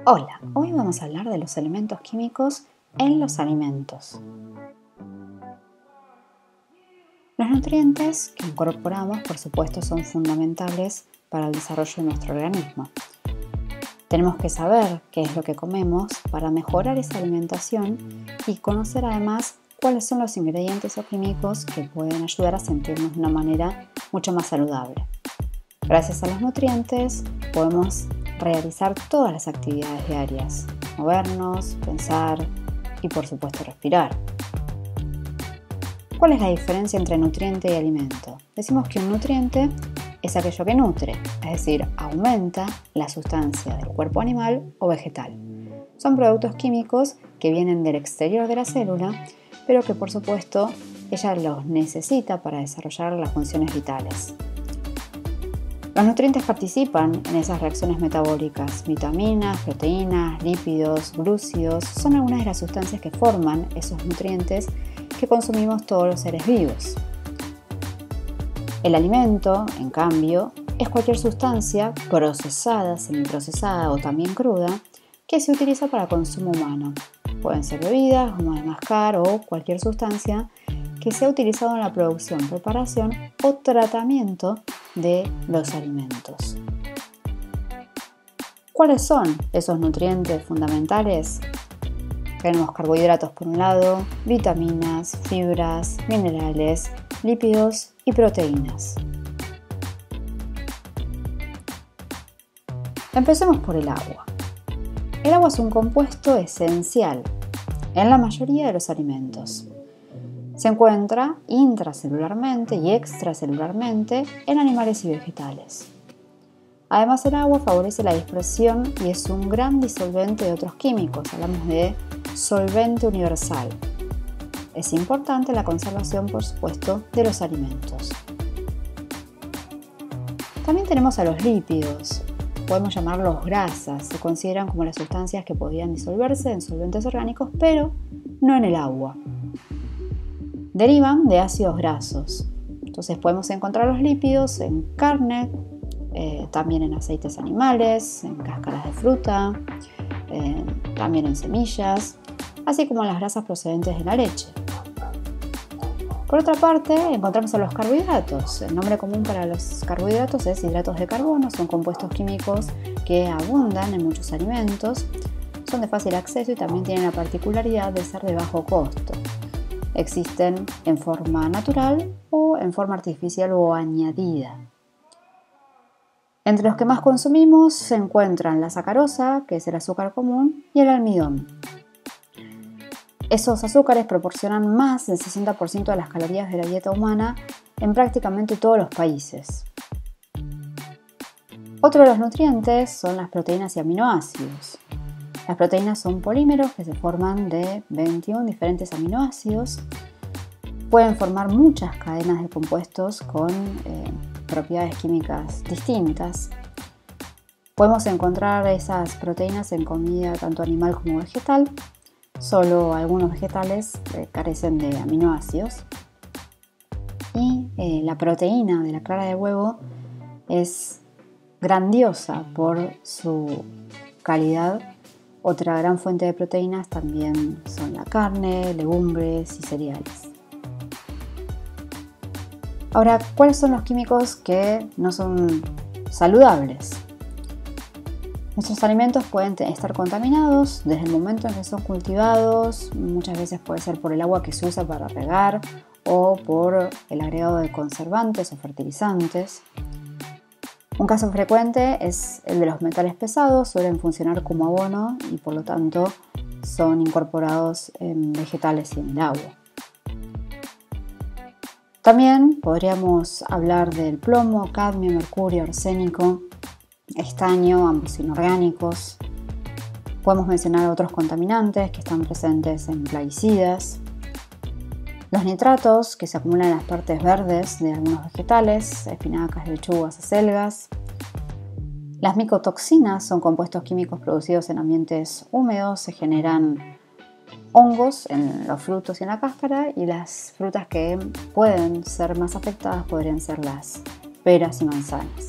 Hola, hoy vamos a hablar de los elementos químicos en los alimentos. Los nutrientes que incorporamos, por supuesto, son fundamentales para el desarrollo de nuestro organismo. Tenemos que saber qué es lo que comemos para mejorar esa alimentación y conocer además cuáles son los ingredientes o químicos que pueden ayudar a sentirnos de una manera mucho más saludable. Gracias a los nutrientes podemos realizar todas las actividades diarias, movernos, pensar y por supuesto respirar. ¿Cuál es la diferencia entre nutriente y alimento? Decimos que un nutriente es aquello que nutre, es decir, aumenta la sustancia del cuerpo animal o vegetal. Son productos químicos que vienen del exterior de la célula, pero que por supuesto ella los necesita para desarrollar las funciones vitales. Los nutrientes participan en esas reacciones metabólicas. Vitaminas, proteínas, lípidos, glúcidos son algunas de las sustancias que forman esos nutrientes que consumimos todos los seres vivos. El alimento, en cambio, es cualquier sustancia procesada, semiprocesada o también cruda que se utiliza para consumo humano. Pueden ser bebidas, goma de mascar o cualquier sustancia que se ha utilizado en la producción, preparación o tratamiento de los alimentos. ¿Cuáles son esos nutrientes fundamentales? Tenemos carbohidratos por un lado, vitaminas, fibras, minerales, lípidos y proteínas. Empecemos por el agua. El agua es un compuesto esencial en la mayoría de los alimentos. Se encuentra intracelularmente y extracelularmente en animales y vegetales. Además, el agua favorece la dispersión y es un gran disolvente de otros químicos. Hablamos de solvente universal. Es importante la conservación, por supuesto, de los alimentos. También tenemos a los lípidos. Podemos llamarlos grasas. Se consideran como las sustancias que podían disolverse en solventes orgánicos, pero no en el agua. Derivan de ácidos grasos. Entonces podemos encontrar los lípidos en carne, también en aceites animales, en cáscaras de fruta, también en semillas, así como en las grasas procedentes de la leche. Por otra parte, encontramos a los carbohidratos. El nombre común para los carbohidratos es hidratos de carbono. Son compuestos químicos que abundan en muchos alimentos, son de fácil acceso y también tienen la particularidad de ser de bajo costo. Existen en forma natural o en forma artificial o añadida. Entre los que más consumimos se encuentran la sacarosa, que es el azúcar común, y el almidón. Esos azúcares proporcionan más del 60% de las calorías de la dieta humana en prácticamente todos los países. Otro de los nutrientes son las proteínas y aminoácidos. Las proteínas son polímeros que se forman de 21 diferentes aminoácidos. Pueden formar muchas cadenas de compuestos con propiedades químicas distintas. Podemos encontrar esas proteínas en comida tanto animal como vegetal. Solo algunos vegetales carecen de aminoácidos. Y la proteína de la clara de huevo es grandiosa por su calidad. Otra gran fuente de proteínas también son la carne, legumbres y cereales. Ahora, ¿cuáles son los químicos que no son saludables? Nuestros alimentos pueden estar contaminados desde el momento en que son cultivados. Muchas veces puede ser por el agua que se usa para regar o por el agregado de conservantes o fertilizantes. Un caso frecuente es el de los metales pesados. Suelen funcionar como abono y por lo tanto son incorporados en vegetales y en el agua. También podríamos hablar del plomo, cadmio, mercurio, arsénico, estaño, ambos inorgánicos. Podemos mencionar otros contaminantes que están presentes en plaguicidas. Los nitratos, que se acumulan en las partes verdes de algunos vegetales, espinacas, lechugas, acelgas. Las micotoxinas son compuestos químicos producidos en ambientes húmedos, se generan hongos en los frutos y en la cáscara, y las frutas que pueden ser más afectadas podrían ser las peras y manzanas.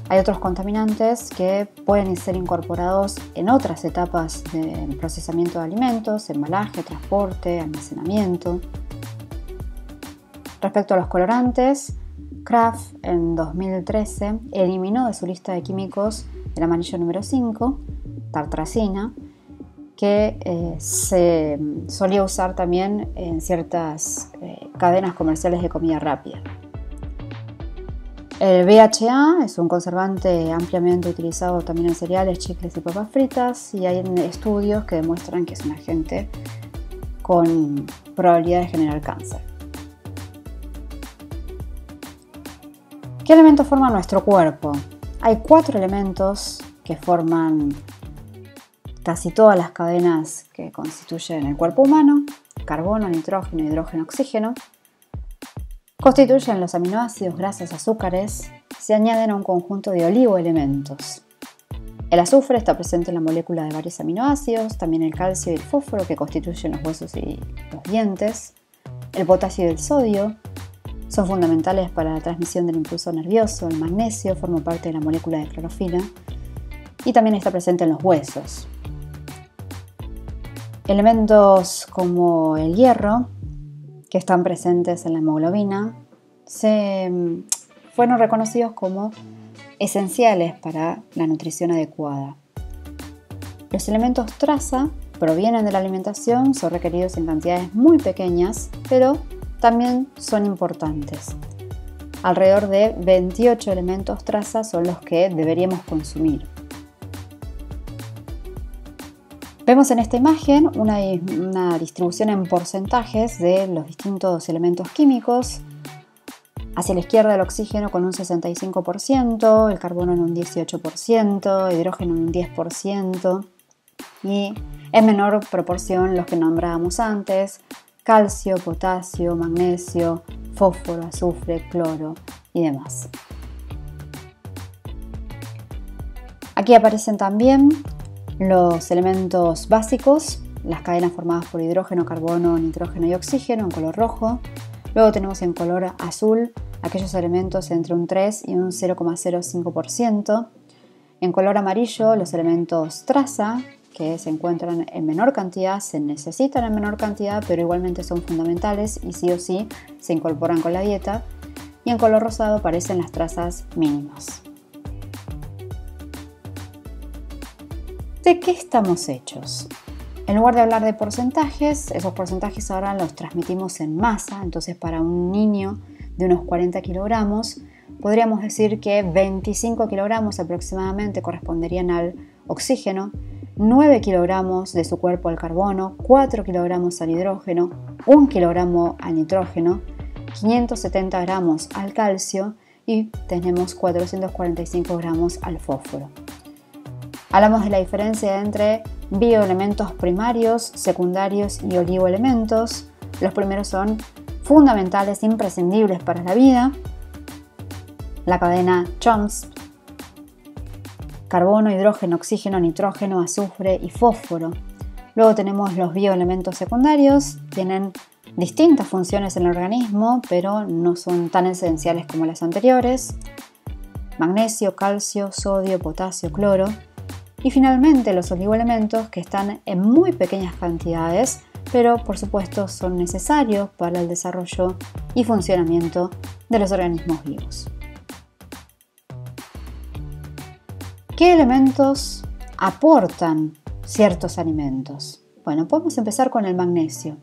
Hay otros contaminantes que pueden ser incorporados en otras etapas del procesamiento de alimentos, embalaje, transporte, almacenamiento. Respecto a los colorantes, Kraft en 2013 eliminó de su lista de químicos el amarillo número 5, tartrazina, que se solía usar también en ciertas cadenas comerciales de comida rápida. El BHA es un conservante ampliamente utilizado también en cereales, chicles y papas fritas, y hay estudios que demuestran que es un agente con probabilidad de generar cáncer. ¿Qué elementos forman nuestro cuerpo? Hay 4 elementos que forman casi todas las cadenas que constituyen el cuerpo humano: carbono, nitrógeno, hidrógeno, oxígeno. Constituyen los aminoácidos, grasas, azúcares. Se añaden a un conjunto de oligoelementos. El azufre está presente en la molécula de varios aminoácidos, también el calcio y el fósforo, que constituyen los huesos y los dientes. El potasio y el sodio son fundamentales para la transmisión del impulso nervioso. El magnesio forma parte de la molécula de clorofila y también está presente en los huesos. Elementos como el hierro, que están presentes en la hemoglobina, fueron reconocidos como esenciales para la nutrición adecuada. Los elementos traza provienen de la alimentación, son requeridos en cantidades muy pequeñas, pero también son importantes. Alrededor de 28 elementos traza son los que deberíamos consumir. Vemos en esta imagen una distribución en porcentajes de los distintos elementos químicos. Hacia la izquierda el oxígeno con un 65%, el carbono en un 18%, el hidrógeno en un 10% y en menor proporción los que nombrábamos antes: calcio, potasio, magnesio, fósforo, azufre, cloro y demás. Aquí aparecen también los elementos básicos, las cadenas formadas por hidrógeno, carbono, nitrógeno y oxígeno en color rojo. Luego tenemos en color azul aquellos elementos entre un 3 y un 0,05%. En color amarillo los elementos traza, que se encuentran en menor cantidad, se necesitan en menor cantidad, pero igualmente son fundamentales y sí o sí se incorporan con la dieta. Y en color rosado aparecen las trazas mínimas. ¿De qué estamos hechos? En lugar de hablar de porcentajes, esos porcentajes ahora los transmitimos en masa. Entonces, para un niño de unos 40 kilogramos, podríamos decir que 25 kilogramos aproximadamente corresponderían al oxígeno, 9 kilogramos de su cuerpo al carbono, 4 kilogramos al hidrógeno, 1 kilogramo al nitrógeno, 570 gramos al calcio y tenemos 445 gramos al fósforo. Hablamos de la diferencia entre bioelementos primarios, secundarios y oligoelementos. Los primeros son fundamentales, imprescindibles para la vida. La cadena Chomsky: carbono, hidrógeno, oxígeno, nitrógeno, azufre y fósforo. Luego tenemos los bioelementos secundarios. Tienen distintas funciones en el organismo, pero no son tan esenciales como las anteriores: magnesio, calcio, sodio, potasio, cloro. Y finalmente los oligoelementos, que están en muy pequeñas cantidades, pero por supuesto son necesarios para el desarrollo y funcionamiento de los organismos vivos. ¿Qué elementos aportan ciertos alimentos? Bueno, podemos empezar con el magnesio.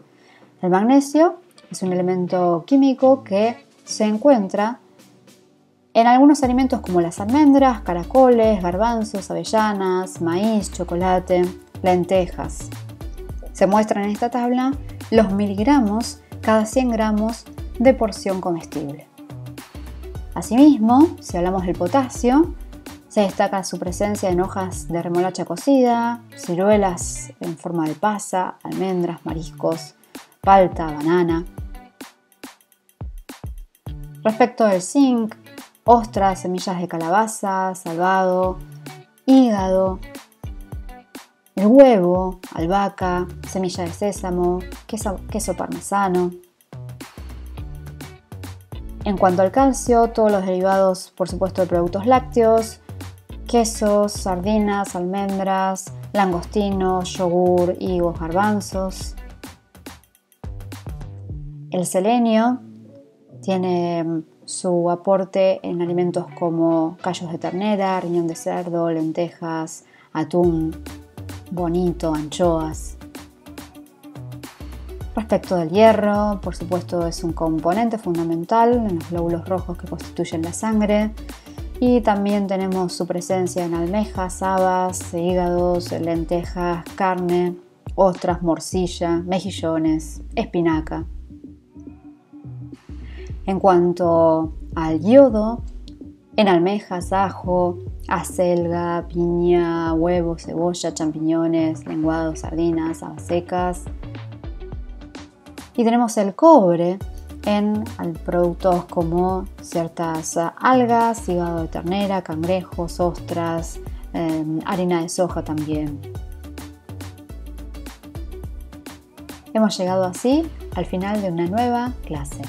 El magnesio es un elemento químico que se encuentra en algunos alimentos como las almendras, caracoles, garbanzos, avellanas, maíz, chocolate, lentejas. Se muestran en esta tabla los miligramos cada 100 gramos de porción comestible. Asimismo, si hablamos del potasio, se destaca su presencia en hojas de remolacha cocida, ciruelas en forma de pasa, almendras, mariscos, palta, banana. Respecto del zinc, ostras, semillas de calabaza, salvado, hígado, el huevo, albahaca, semilla de sésamo, queso parmesano. En cuanto al calcio, todos los derivados, por supuesto, de productos lácteos, quesos, sardinas, almendras, langostinos, yogur, higos, garbanzos. El selenio tiene su aporte en alimentos como callos de ternera, riñón de cerdo, lentejas, atún, bonito, anchoas. Respecto del hierro, por supuesto es un componente fundamental en los glóbulos rojos que constituyen la sangre, y también tenemos su presencia en almejas, habas, hígados, lentejas, carne, ostras, morcilla, mejillones, espinaca. En cuanto al yodo, en almejas, ajo, acelga, piña, huevo, cebolla, champiñones, lenguados, sardinas, habas secas. Y tenemos el cobre en productos como ciertas algas, hígado de ternera, cangrejos, ostras, harina de soja también. Hemos llegado así al final de una nueva clase.